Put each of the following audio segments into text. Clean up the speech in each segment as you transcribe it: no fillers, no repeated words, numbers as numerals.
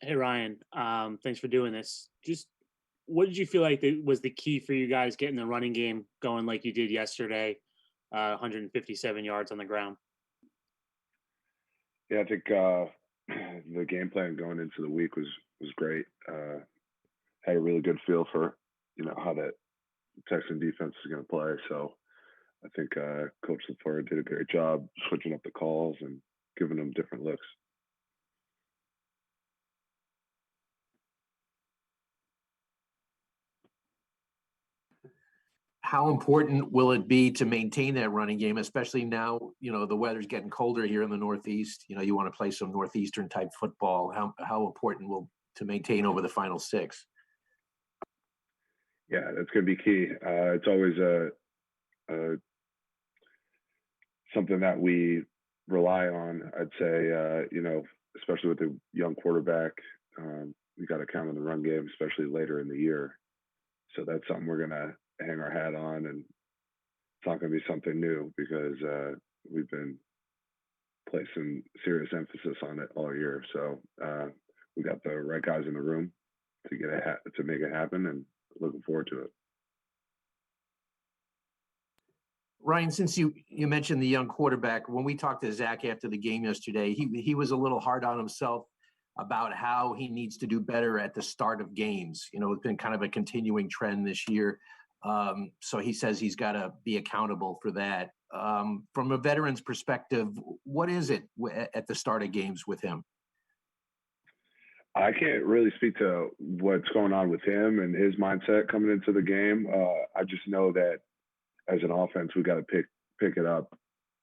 Hey Ryan, thanks for doing this. Just what did you feel like was the key for you guys getting the running game going like you did yesterday? 157 yards on the ground. Yeah, I think the game plan going into the week was great. Had a really good feel for how that Texan defense is going to play. So I think Coach LaFleur did a great job switching up the calls and giving them different looks. How important will it be to maintain that running game, especially now, the weather's getting colder here in the Northeast. You want to play some Northeastern type football. How important will to maintain over the final six? Yeah, that's going to be key. It's always a something that we rely on. I'd say, especially with the young quarterback, we got to count on the run game, especially later in the year. So that's something we're going to hang our hat on, and it's not going to be something new because we've been placing serious emphasis on it all year. So we got the right guys in the room to make it happen, and looking forward to it. Ryan, since you mentioned the young quarterback, when we talked to Zach after the game yesterday, he was a little hard on himself about how he needs to do better at the start of games. It's been kind of a continuing trend this year. So he says he's got to be accountable for that. From a veteran's perspective, what is it at the start of games with him? I can't really speak to what's going on with him and his mindset coming into the game. I just know that as an offense, we got to pick it up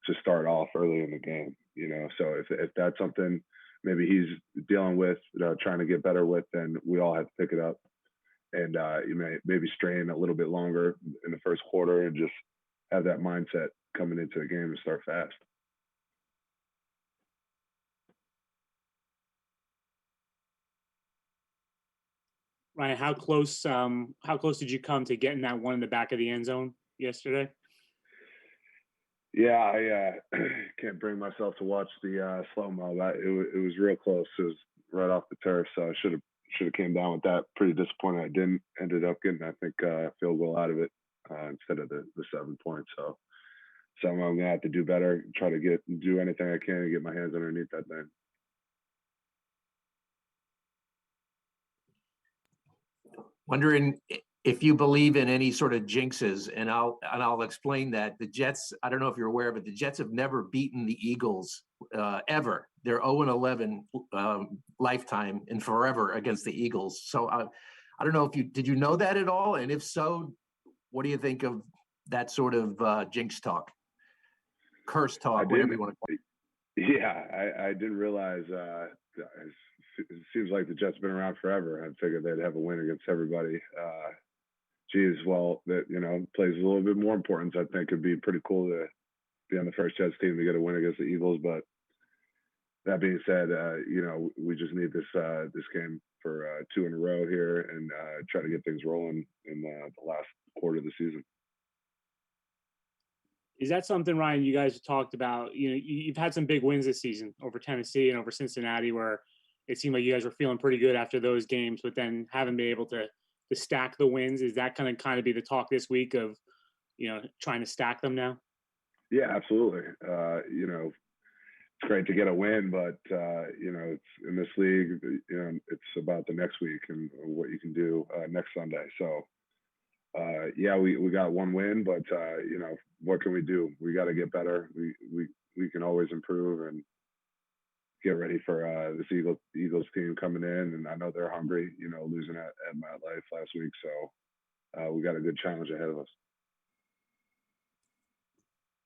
to start off early in the game. So if that's something maybe he's dealing with, trying to get better with, then we all have to pick it up. And you maybe strain a little bit longer in the first quarter and just have that mindset coming into the game and start fast. Ryan, how close did you come to getting that one in the back of the end zone yesterday? Yeah, I can't bring myself to watch the slow-mo. It was real close. It was right off the turf, so I should have came down with that. Pretty disappointed I didn't. Ended up getting, I think, a field goal out of it instead of the 7 points. So I'm going to have to do better, try to do anything I can to get my hands underneath that thing. Wondering if you believe in any sort of jinxes, and I'll explain that. The Jets, I don't know if you're aware, but the Jets have never beaten the Eagles ever. They're 0-11 lifetime and forever against the Eagles. So I don't know if did you know that at all? And if so, what do you think of that sort of jinx talk, curse talk, whatever you want to call it? Yeah, I didn't realize. It seems like the Jets have been around forever. I figured they'd have a win against everybody. That plays a little bit more importance. I think it'd be pretty cool to be on the first Jets team to get a win against the Eagles. But that being said, we just need this game for 2 in a row here and try to get things rolling in the last quarter of the season. Is that something, Ryan, you guys have talked about? You've had some big wins this season over Tennessee and over Cincinnati, where it seemed like you guys were feeling pretty good after those games, but then haven't been able to stack the wins. Is that going to kind of be the talk this week of, trying to stack them now? Yeah, absolutely. It's great to get a win, but it's in this league. It's about the next week and what you can do next Sunday. So, we got one win, but what can we do? We got to get better. We can always improve and get ready for this Eagles team coming in. And I know they're hungry. Losing at MetLife last week, so we got a good challenge ahead of us.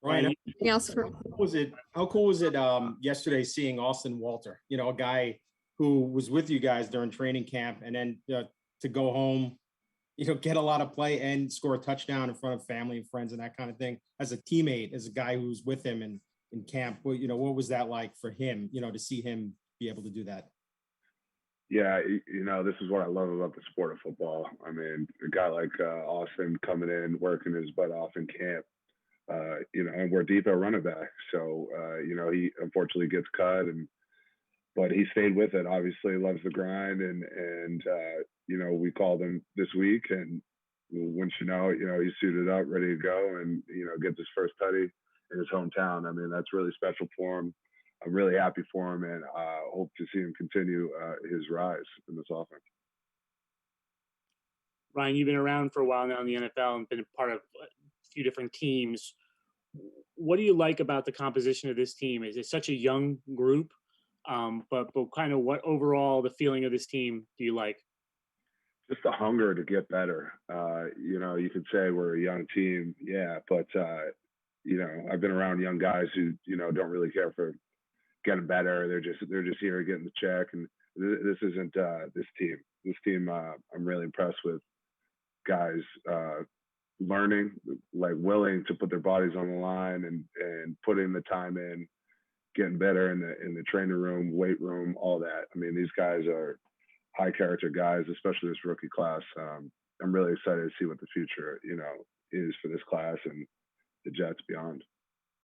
Ryan, how cool was it yesterday seeing Austin Walter? A guy who was with you guys during training camp, and then to go home, get a lot of play and score a touchdown in front of family and friends and that kind of thing. As a teammate, as a guy who was with him in camp, what was that like for him? To see him be able to do that. Yeah, this is what I love about the sport of football. I mean, a guy like Austin coming in, working his butt off in camp. And we're deep at running back. So, he unfortunately gets cut and but he stayed with it. Obviously, loves the grind, and you know, we called him this week, and once you know, he's suited up, ready to go, and you know, gets his first tutty in his hometown. I mean, that's really special for him. I'm really happy for him, and hope to see him continue his rise in this offense. Ryan, you've been around for a while now in the NFL and been a part of a few different teams. What do you like about the composition of this team? Is it such a young group? But kind of what overall the feeling of this team do you like? Just the hunger to get better. You know, you could say we're a young team, yeah, but you know, I've been around young guys who, you know, don't really care for getting better. They're just here getting the check, and this isn't this team. This team, I'm really impressed with guys learning, like willing to put their bodies on the line and putting the time in, getting better in the training room, weight room, all that. I mean, these guys are high character guys, especially this rookie class. I'm really excited to see what the future, you know, is for this class and the Jets beyond.